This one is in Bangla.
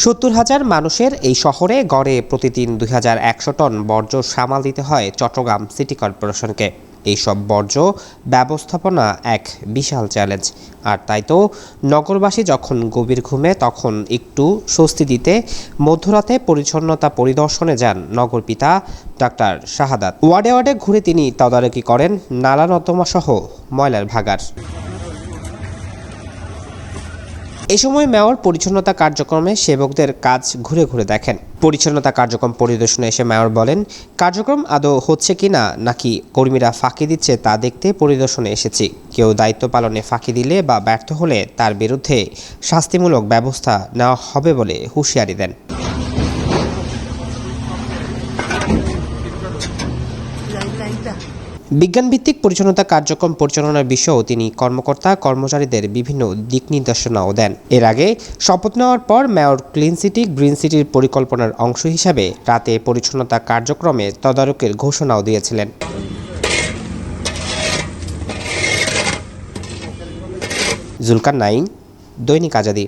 70,000 মানুষের এই শহরে গড়ে প্রতিদিন 2100 টন বর্জ্য সামাল দিতে হয় চট্টগ্রাম সিটি কর্পোরেশনকে। এইসব বর্জ্য ব্যবস্থাপনা এক বিশাল চ্যালেঞ্জ। আর তাই তো নগরবাসী যখন গভীর ঘুমে তখন একটু স্বস্তি দিতে মধ্যরাতে পরিচ্ছন্নতা পরিদর্শনে যান নগরপিতা ডাক্তার শাহাদাত। ওয়ার্ডে ওয়ার্ডে ঘুরে তিনি তদারকি করেন নালা নর্দমা সহ ময়লার ভাগাড়। এই সময় মেয়র পরিচ্ছন্নতা কার্যক্রমে সেবকদের কাজ ঘুরে ঘুরে দেখেন। পরিচ্ছন্নতা কার্যক্রম পরিদর্শনে এসে মেয়র বলেন, কার্যক্রম আদৌ হচ্ছে কিনা নাকি কর্মীরা ফাঁকি দিচ্ছে তা দেখতে পরিদর্শনে এসেছি। কেউ দায়িত্ব পালনে ফাঁকি দিলে বা ব্যর্থ হলে তার বিরুদ্ধে শাস্তিমূলক ব্যবস্থা নেওয়া হবে বলে হুঁশিয়ারি দেন। বিজ্ঞানভিত্তিক পরিচ্ছন্নতা কার্যক্রম পরিচালনার বিষয়েও তিনি কর্মকর্তা কর্মচারীদের বিভিন্ন দিক নির্দেশনাও দেন। এর আগে শপথ নেওয়ার পর মেয়র ক্লিন সিটি গ্রিন সিটির পরিকল্পনার অংশ হিসাবে রাতে পরিচ্ছন্নতা কার্যক্রমে তদারকির ঘোষণাও দিয়েছিলেন। জুলকার নাইন, দৈনিক আজাদী।